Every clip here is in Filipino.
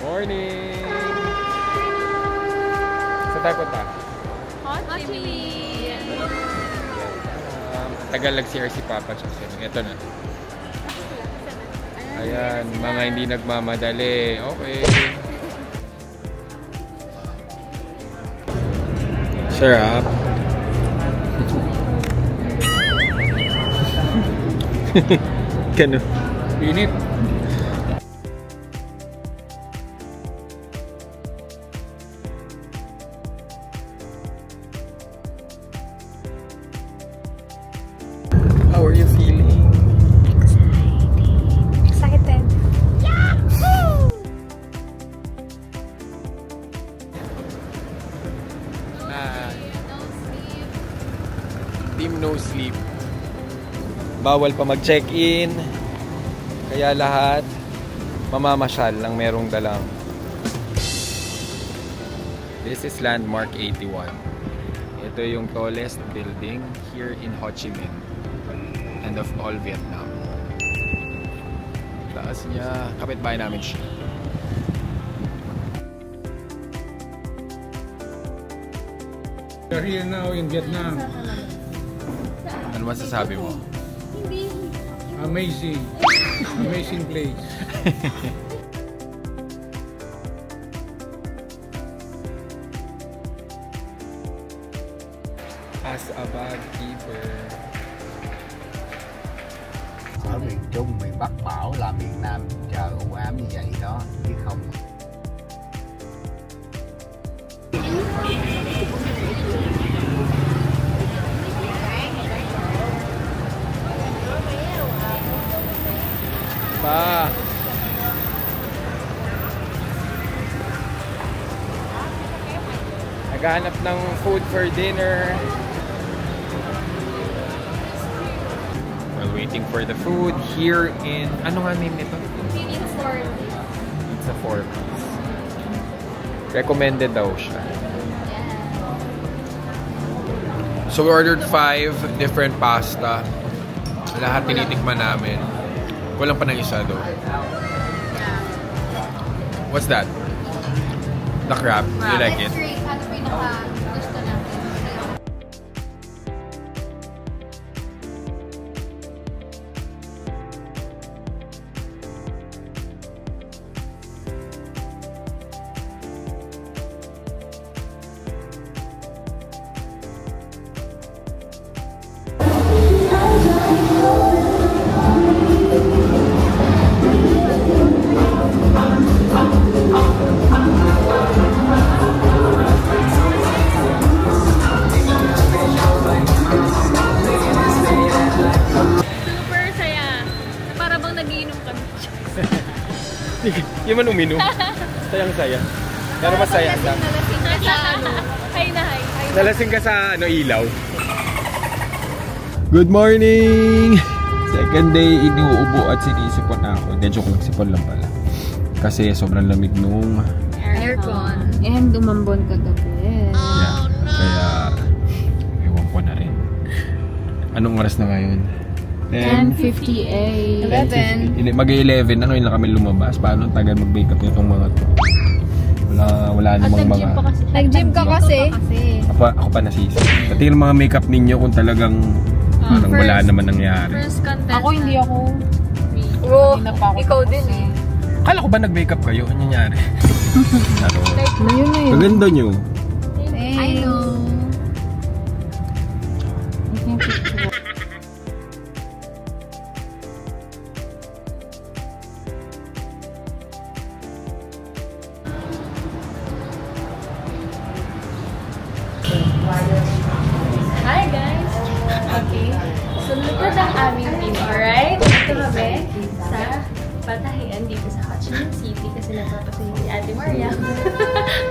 Morning! Saan tayo punta? Ho Chi Minh! Tagal nag-CR si Papa. Ito na. Ayan, mga hindi nagmamadali. Okay. Sarap. Ganun. Init. How are you feeling? Excited. Yahoo! Team no sleep. Bawal pa mag-check-in. Kaya lahat mamamasyal lang merong dalang. This is Landmark 81. Ito yung tallest building here in Ho Chi Minh and of all Vietnam. Taas niya, kapitbahay namin siya. We're here now in Vietnam. Ano masasabi mo? Amazing. Amazing place. As a bag keeper. Ở miền Trung, miền Bắc bảo là miền Nam chờ u ám như vậy đó, chứ không. Pa! Naghahanap ng food for dinner. While waiting for the food here in... Ano nga name nito? It's a 4-piece. Recommended daw siya. So we ordered 5 different pasta. Lahat tinitikman namin. Walang pa ng isa doon. What's that? The crab. You like it? Yung man uminom. Sayang-saya. Pero masaya lang. Nalasing ka sa ilaw. Good morning! Second day, inuubo at sinisipon ako. Hindi, joke lang, sipon lang pala. Kasi sobrang lamig nung aircon. And umambon kagabi. Yeah. Kaya, ewan ko na rin. Anong oras na ngayon? 10:58. 11. Mag-11 na ngayon lang kami lumabas. Paano tagal mag-makeup itong mga to? Wala namang mga... Nag-gym ka kasi. Ako pa nasisi. Pati yung mga makeup ninyo kung talagang wala naman nangyari. Ako hindi ako. Oh, ikaw din eh. Kala ko ba nag-makeup kayo? Ano nangyari? Ayun na yun. Maganda nyo. I know. Hi guys! Okay, so lupad ang aming team, alright? Ito kami sa Batahian dito sa Ho Chi Minh City kasi nagpapatingin si Ate Maria.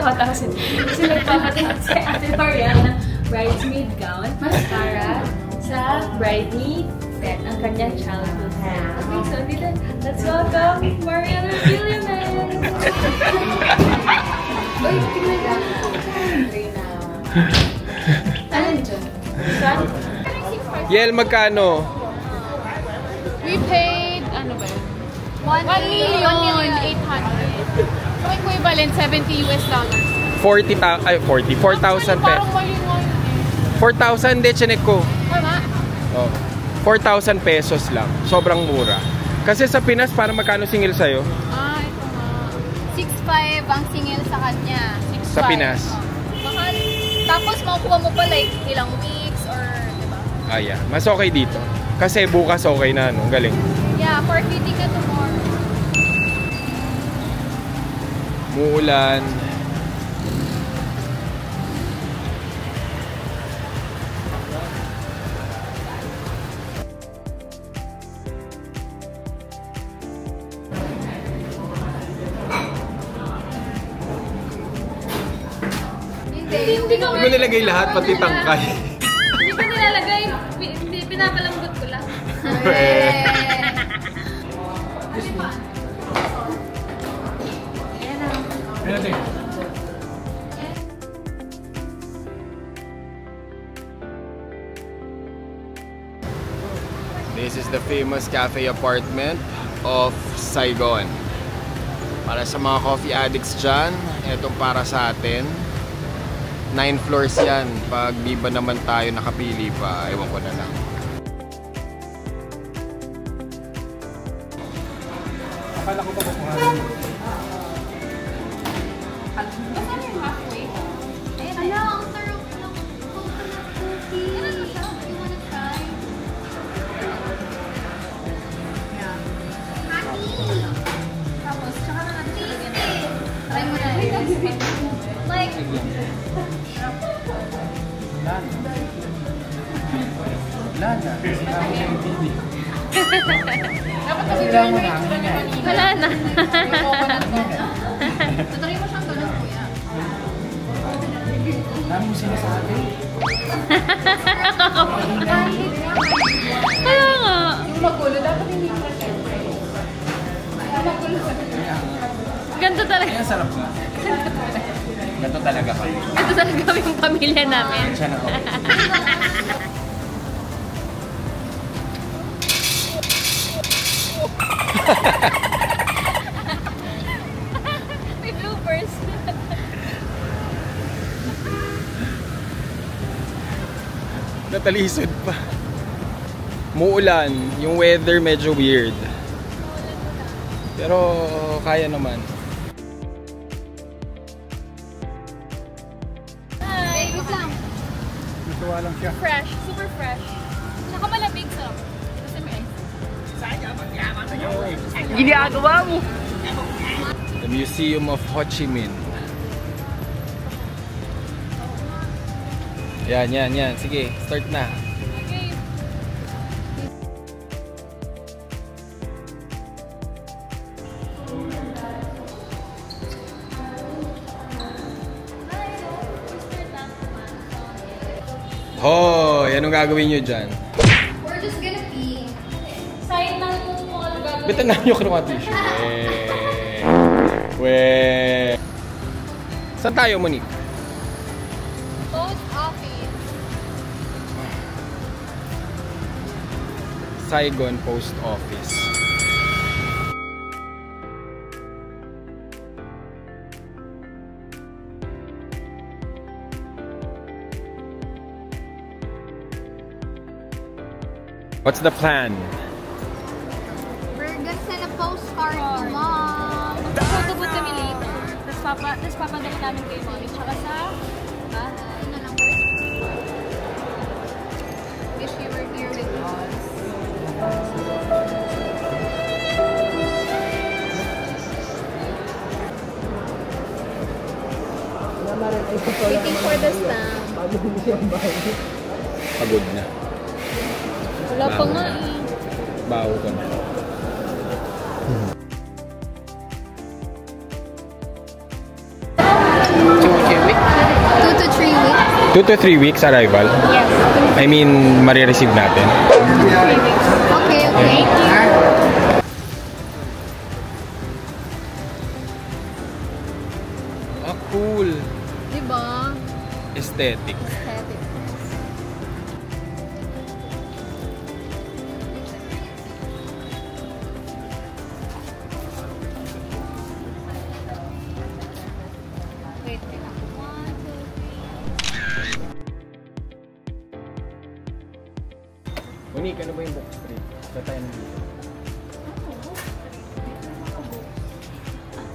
Tawa-tawa siya. Kasi nagpapatingin si Ate Maria ng bridesmaid gown para sa bridesmaid set ang kanyang childhood home. Okay, so dito, let's welcome Mariana Billionaire! Uy, tingnan ka. Ano dito? Saan? Yel, magkano? We paid, ano ba yun? 1,800,000. Yung equivalent, $70 US. 4,000 Parang pesos. mali nga yun eh. 4,000 de chinek ko. Tama? Oh. 4,000 pesos lang. Sobrang mura. Kasi sa Pinas, para magkano singil sa'yo? Ah, ito nga. 6.5 ang singil sa kanya. 6.5. Sa Pinas? Mahal. Tapos makukuha mo pa like ilang weeks or, diba? Ah, yeah. Mas okay dito. Kasi bukas okay na, no? Galing. Yeah, for fitting ka tomorrow. Muulan. Hindi ko Hindi mo nilagay lahat, pati tangkay. Hindi ko nilalagay. Pinapalambot ko lang. Pwede. This is the famous cafe apartment of Saigon. Para sa mga coffee addicts dyan, itong para sa atin. 9 floors yan. Pag di ba naman tayo nakapili pa, ewan ko na lang. Akala ko pa kukuhanin. Basta yung halfway. Ala, ang sarap ng coconut cookie. Ano siya? You wanna try? Tapos, tsaka na natin ilagyan. Try mo na. Like, Lana. Dapat kasi yun yung itsura ni kanina. wala na. Yung coconut mo. Tatry mo siyang ganun, kuya. Dami mo sinasabi. Kaya nga. Yung magulo, dapat hindi pretend. Yung magulo. Ganito talaga. Ayan, sarap nga. Ganito talaga kami. Ito talaga yung pamilya namin. Siya na ako. May bloopers. Natalisod pa. Muulan. Yung weather medyo weird. Pero kaya naman. Hi. Wait lang. Natuwa lang siya. Fresh. Super fresh. Saka malamig sarap. Kasi may ice. The Museum of Ho Chi Minh. Yan. Sige, start na. Okay. Hoy, anong gagawin nyo dyan? We're just gonna pee. Side ng mga lugar. Bitan na nyo kinuha tissue. Weh. Saan tayo, Monique? Post office. Saigon Post Office. What's the plan? We're gonna send a postcard to mom. Photoboot kami later. Tapos papadala namin kay mommy. Tsaka sa bahay. Ano lang, wish you were here with us. Waiting for the stamp. Pagod na. Wala pa nga eh. Baho ka na. Two to 3 weeks. 2 to 3 weeks arrival? Yes. I mean, marireceive natin. Okay, okay. Ah, cool. Diba? Aesthetic. Aesthetic. Unique, ano ba yung book street? Ba't tayo nandito?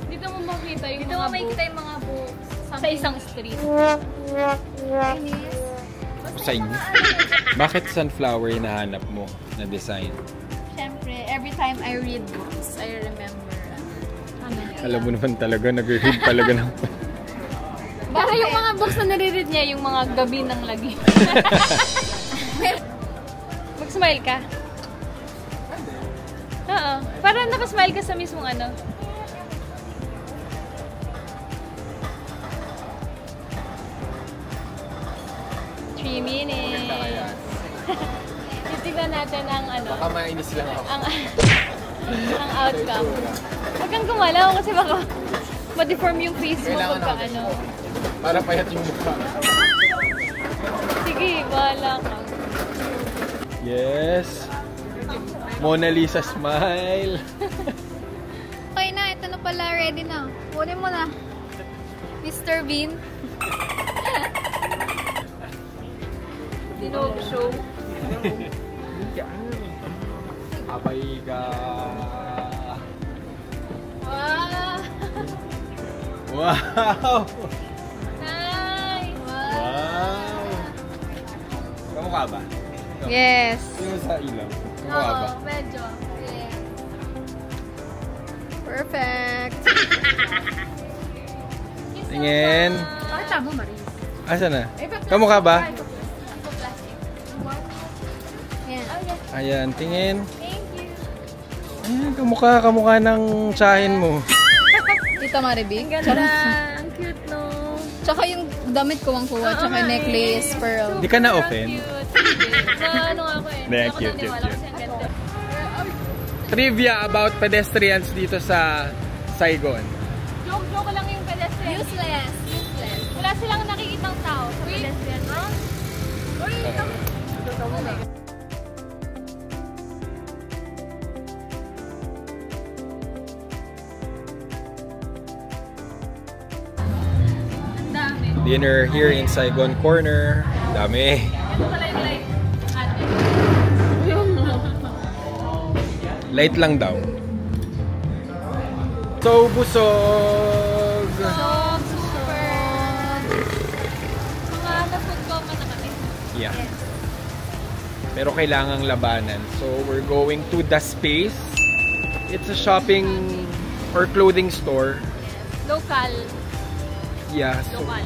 Dito mo makita yung Dito mo makikita yung mga books. sa isang street. Sa inyo? Bakit sunflower yung nahanap mo na design? Siyempre, every time I read books, I remember. Alam mo naman talaga, nag-read talaga ng... Para yung mga books na nare-read niya, yung mga gabi ng lagi. Mag-smile ka. Oo. Parang nakasmile ka sa mismong ano. Minutes. Titignan natin ang ano. Baka mainis lang ako. Ang outcome. Huwag kang gumalaw kasi baka ma-deform yung face mo pagka ano. Para payat yung mukha. Sige, bahala ka. Yes. Mona Lisa smile. Okay na, ito na pala. Ready na. Kunin mo na. Mr. Bean. Dinog show. Abay ka. Wow! Wow! Nice! Wow! Kamukha ba? Yes. Yung sa ilaw. Kamukha ba? Oo, medyo. Yeah. Perfect. Tingin. Bakit tama, Maris? Asa na? Kamukha ba? Yan. Ayan, tingin. Thank you. Ayan, kamukha ng tsahin mo. Tita Maribig. Ang ganda. Ang cute, no? Tsaka yung damit ko ang kuha, tsaka necklace, pearl. Di ka na-offend? Na ano ako eh. Hindi, Ako cute, naniwala cute. kasi ang ganda. Trivia about pedestrians dito sa Saigon. Joke lang yung pedestrian. Useless. Wala silang nakikitang tao sa pedestrian. Ang dami. Dinner here in Saigon Corner. Dami. Ito pala yung like ate. Light lang daw. So, busog! Super. Mga na-food coma na kami. Yeah. Pero kailangang labanan. So, we're going to The Space. It's a shopping or clothing store. Local. Yeah, so Local.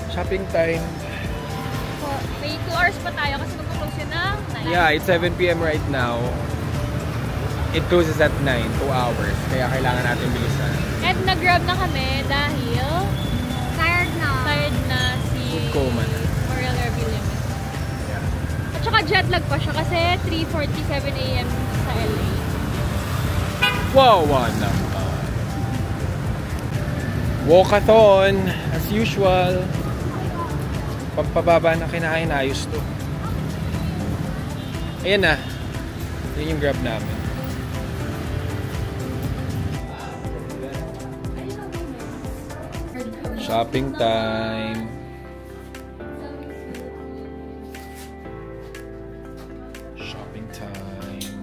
shopping time. May 2 hours pa tayo kasi mag-close yun ng 9. Yeah, it's 7 PM right now. It closes at 9, 2 hours. Kaya kailangan natin bilisan. At nag-grab na kami dahil Tired na. si Food coma na. Royal Airby Limit. Yeah. At saka jet lag pa siya kasi 3:47 AM sa LA. Wow, naman. Walkathon, as usual. Pampababa na kinain, ayos to. Ayan na. Yun yung grab namin. Shopping time. Shopping time.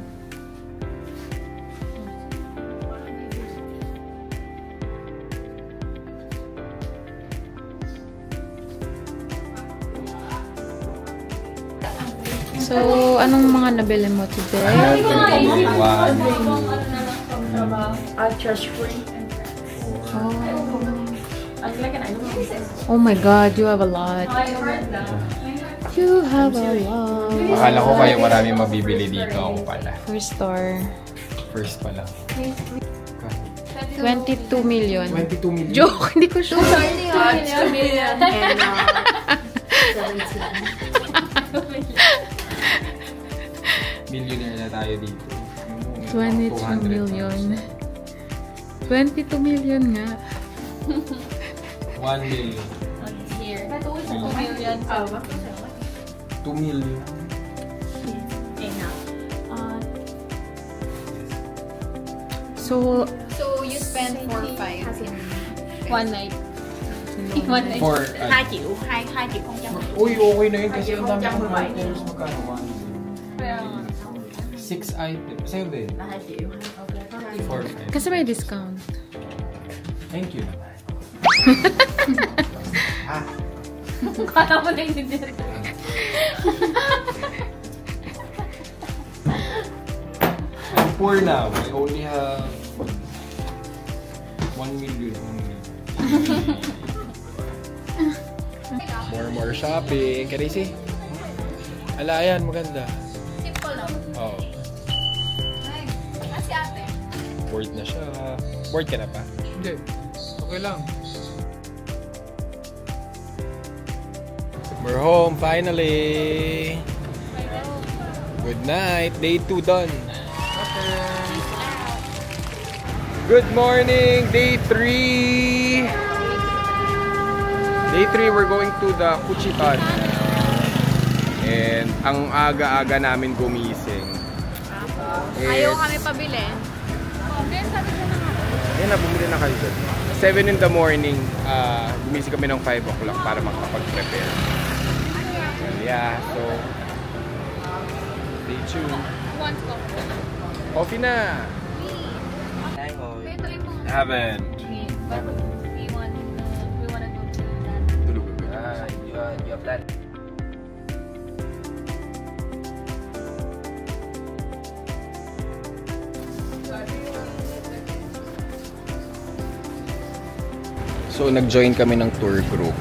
So, anong mga nabili mo today? One. Oh my God, you have a lot. You have a lot. Akala ko kayo marami mabibili dito. Ako pala. First store. First pa lang. 22 million. 22 million. Joke, hindi ko sure. 2 million. Millionaire na tayo dito. 22 million. 22 million nga. 1 million. Here. 2 million. 2 million. So, So you spend 4-5 in 1 night. For, Hai triệu không trăm. uy, okay na yun kasi ang dami kong items. Magkano? 6 items. 7. 2 triệu. 4. Kasi may discount. Thank you. Kala mo na yung dinner. I'm poor now. I only have 1 million only. More shopping. Can I see? Ala, ayan. Maganda. Simple lang. Oo. Kasi ate. Bored na siya. Bored ka na pa? Hindi. Okay lang. We're home finally. Good night. Day 2 done. Good morning. Day 3. Day 3 we're going to the Kuchitan. And ang aga-aga namin gumising. Ayaw kami pabili. Ayun na, bumili na kayo dyan. 7 in the morning, gumising kami ng 5 o'clock para makapag-prepare. Yeah, so stay tuned. Coffee na! I haven't. We want to go to that. Tulog agad. Your plan. So, nag-join kami ng tour group.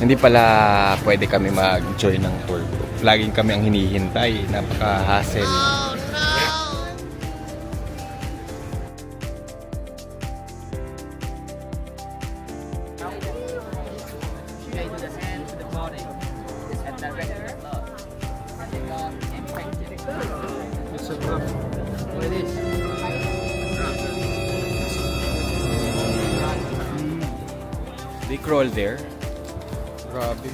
Hindi pala pwede kami mag-join ng tour group. Laging kami ang hinihintay. Napaka-hassle. Oh, no! It's a rough. What it is? They crawl there. Grabe.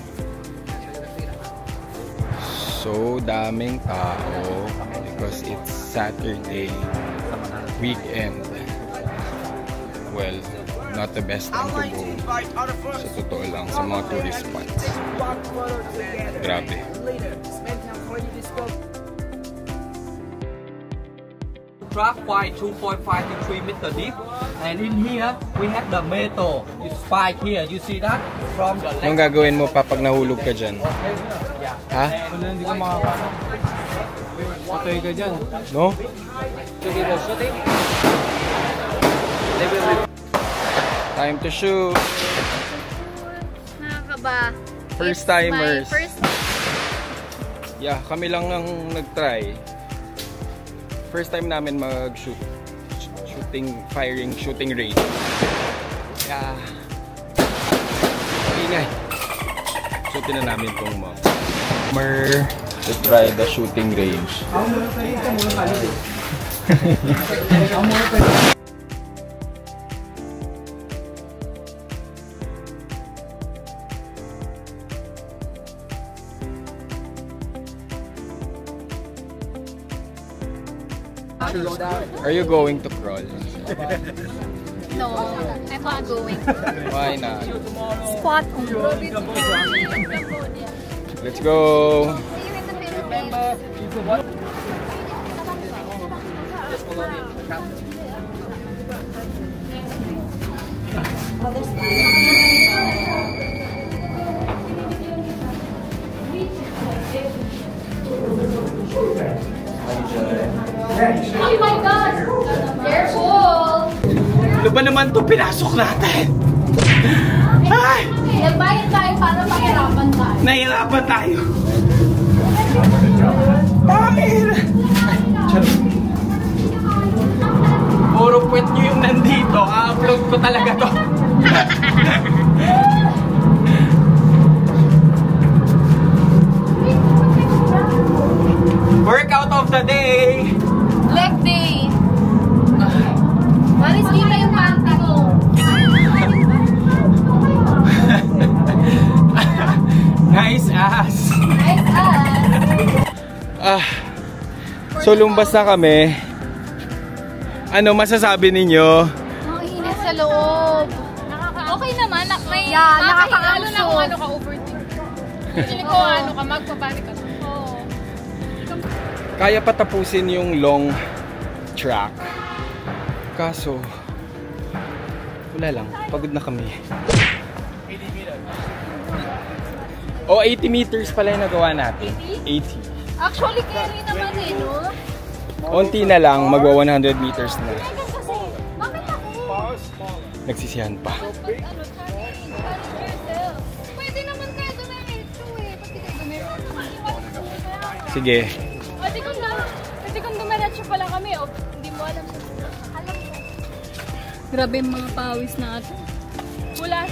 So daming tao because it's Saturday weekend. Well, not the best time to go. Sa totoo lang, sa mga tourist spots. Grabe. Track quite 2.5 to 3 meter deep, and in here we have the metal. You spike here. You see that from the Anong left. gagawin mo pa pag nahulog ka dyan? Ha? Wala, hindi ko makakasa. Patay ka dyan. No? Time to shoot. Nakakaba. First It's my timers. first Yeah, kami lang ang nag-try. First time namin mag-shoot. Shooting range. Yeah. Ingay. Shootin na namin itong mga. To try the shooting range. Are you going to crawl? No, I'm not going. Why not? Squat only. Let's go! See you in the Philippines. Oh my God! Careful! Ano ba naman ito pinasok natin? Ay! Nagbayad tayo para mahirapan tayo. Nahihirapan tayo. Bakit? Puro puwet nyo yung nandito. A-upload ko talaga to. Workout of the day! Leg day! Walis dito yung panty ko. Nice ass! Nice ass! So lumbas na kami. Ano masasabi ninyo? Ang init sa loob. Okay may nakakaanso. lalo na kung ano ka overthink. Hindi ko ano ka, magpapanic ka. Oo. Kaya patapusin yung long track. Kaso, wala lang. Pagod na kami. 80 meters pala yung nagawa natin. 80. Actually, carry naman eh, no? Konti na lang, magwa 100 meters na. Kasi, bakit ako? Nagsisihan pa. Challenge yourself. Pwede naman kayo dumiretso eh. Pati kayo dumiretso. Sige. Pwede kung dumiretso pala kami, oh, hindi mo alam sa alam mo. Grabe yung mga pawis natin. Pulas.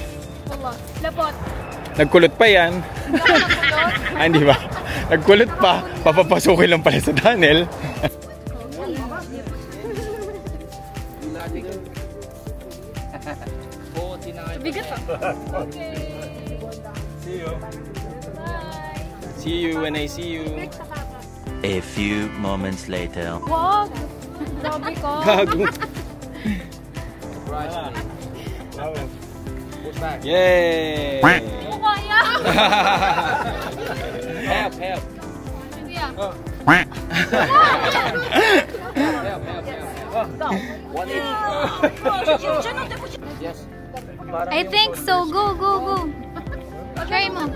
Lapot. Nagkulot pa yan. Ah, hindi ba? Nagkulot pa. Papapasukin lang pala sa tunnel. Bigat pa. Okay. See you. Bye. See you when I see you. A few moments later. Wag! Grabe ka. Gago. Yay! Hindi ko kaya. Help. Hindi ah. I think so. Go. Try mo.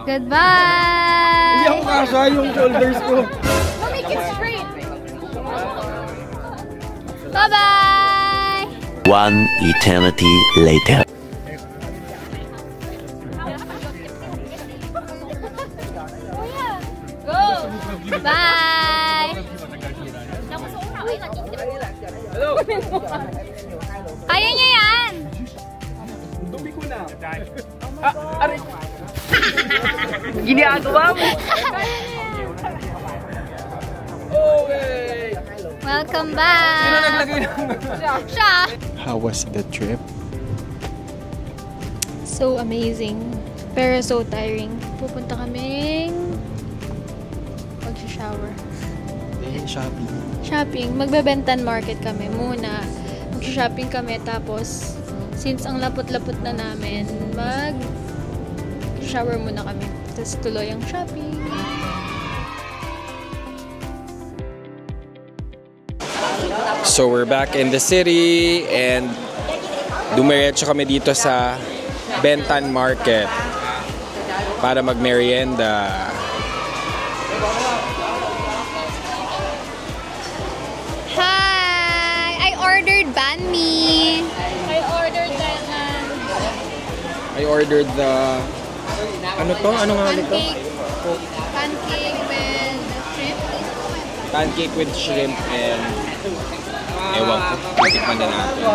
Goodbye! Hindi ako kasha yung shoulders ko. Make it straight. Bye-bye! One eternity later. Go! Bye! Kaya niya yan! Ginagawa mo! Welcome back! Sino naglagay ng... Siya! How was the trip? So amazing. Pero so tiring. Pupunta kaming... mag-shower. Shopping. Magbe-Bentan Market kami muna. Mag-shopping kami tapos since ang lapot-lapot na namin, mag-shower muna kami. Tapos tuloy ang shopping. So we're back in the city and dumiretso kami dito sa Bentan Market para mag-merienda. Hi! I ordered banh mi. I ordered the... Ano to? Ano nga ito? Pancake with shrimp. Pancake with shrimp and... Ewan ko. Tikman na natin.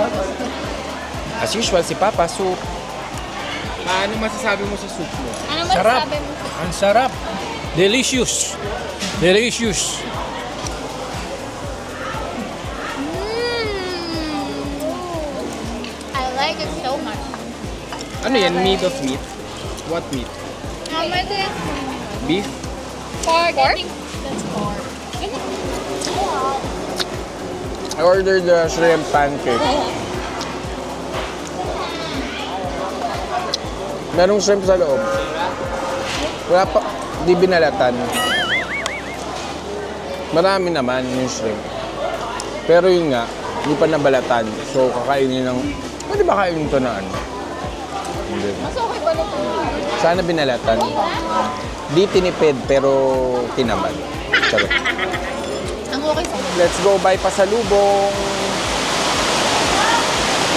As usual, si Papa, soup. Ano masasabi mo sa soup mo? Ano masasabi mo? Ang sarap. Delicious. I like it so much. Ano yan? Meat of meat? What meat? How much is it? Beef? Pork? I think that's pork. I ordered the shrimp pancake. Merong shrimp sa loob. Wala pa, di binalatan. Marami naman yung shrimp. Pero yun nga, hindi pa nabalatan. So, kakainin ng... Pwede ba kainin ito na ano? Hindi. Mas okay ba nito? Sana binalatan. Di tinipid, pero tinamad. Charot. Ang okay sa Let's go by pasalubong.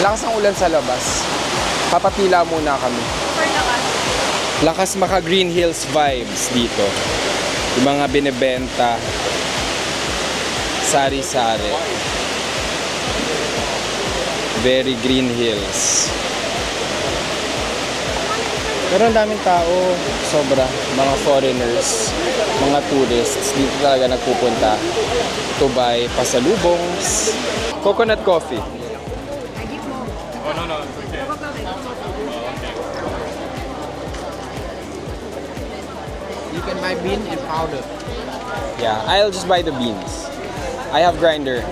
Lakas ang ulan sa labas. Papapila muna kami. Lakas maka Green Hills vibes dito. Yung mga binebenta. Sari-sari. Very Green Hills. Pero ang daming tao. Sobra. Mga foreigners. Mga tourists. Dito talaga nagpupunta. To buy pasalubongs. Coconut coffee. You can buy bean and powder. Yeah, I'll just buy the beans. I have grinder.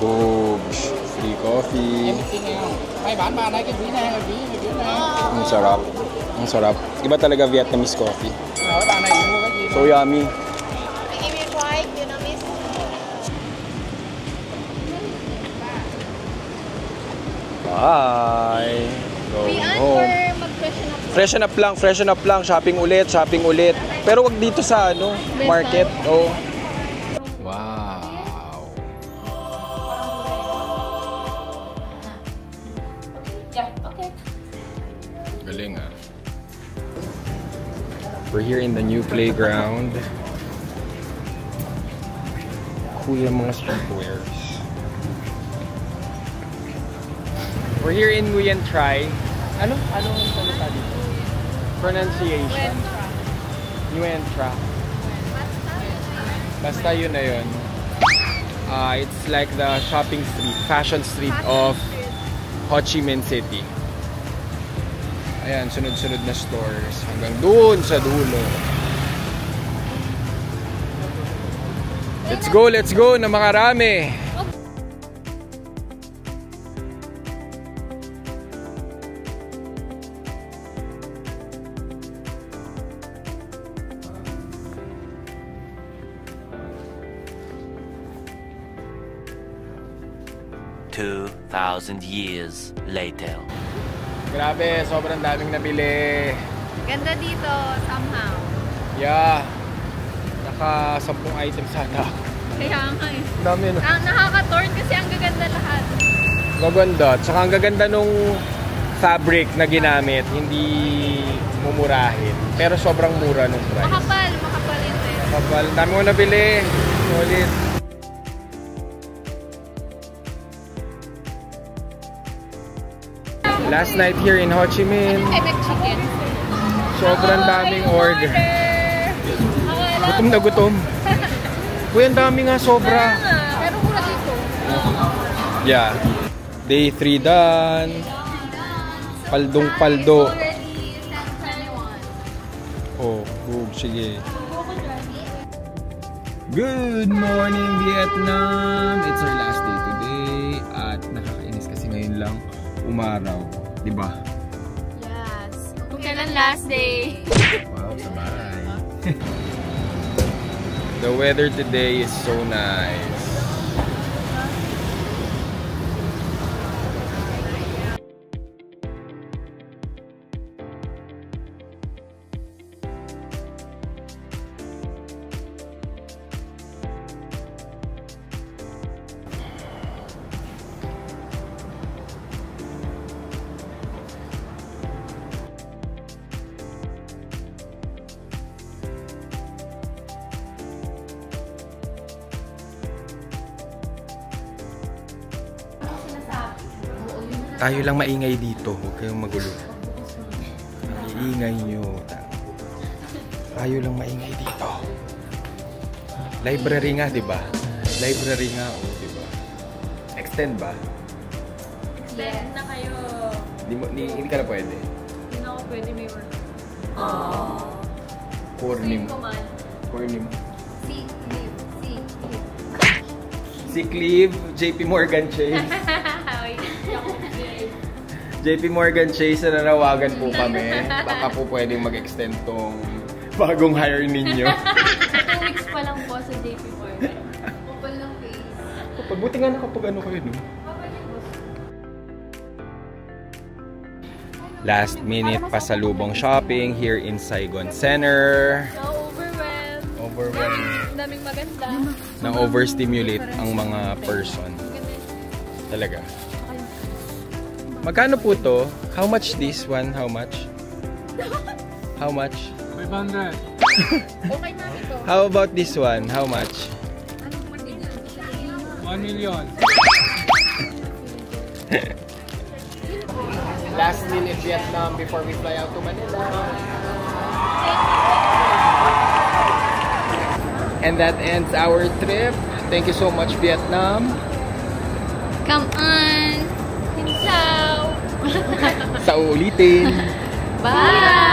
Boobs. Free coffee. May bán ba na cái ví này, ví này. Ang sarap. Ang sarap. Iba talaga Vietnamese coffee. Hỏi bạn này mua cái gì? So yummy. Give me white, Vietnamese. Bye. Going home. Mag-freshen up. Freshen up lang. Shopping ulit. Pero wag dito sa market. Oh. Wow. Yeah, okay. Galing ah. We're here in the new playground. Cool yung mga streetwears. We're here in Nguyen Trai. Ano ang salita dito? Pronunciation. Nguyen Trai. Basta yun na yun. It's like the shopping street, fashion street of Ho Chi Minh City. Ayan, sunod-sunod na stores hanggang doon sa dulo. Let's go na makarami. $2,000 years later. Grabe, sobrang daming nabili. Ganda dito, somehow. Yeah. Naka 10 items sana. Kaya nga eh. Dami na. Nakaka-torn kasi ang gaganda lahat. Maganda. Tsaka ang gaganda nung fabric na ginamit. Hindi mumurahin. Pero sobrang mura nung price. Makapal yun eh. Makapal. Dami mo nabili. Solid. Last night here in Ho Chi Minh. I make chicken. Sobrang daming order. Gutom na gutom. Uy, ang dami nga sobra. Pero mura dito. Yeah. Day 3 done. Paldong-paldo. Oh, sige. Good morning, Vietnam! It's our last day today. At nakakainis kasi ngayon lang umaraw. Diba? Yes. Kung kailan last day. Wow, sabay. The weather today is so nice. Tayo lang maingay dito. Huwag kayong magulo. Iingay nyo. Tayo lang maingay dito. Library nga, di ba? Library nga, di ba? Extend ba? Extend na kayo. Hindi ka na pwede. Hindi na ako pwede, may work. Cornim. Cornim. Si Cleve, JP Morgan Chase. JP Morgan Chase, nanawagan po kami. Baka po pwedeng mag-extend tong bagong hire ninyo. 2 weeks pa lang po sa JP Morgan. Kupal ng face. Buti nga nakapag ano kayo, no? Last minute pasalubong shopping here in Saigon Center. So overwhelmed. Daming maganda. Na-overstimulate ang mga person. Talaga. Magkano po to? How much this one? How much? How much? 500. Okay na ito. How about this one? How much? 1 million. Last minute Vietnam before we fly out to Manila. And that ends our trip. Thank you so much, Vietnam. Come on. Ciao. Sa ulitin. Bye.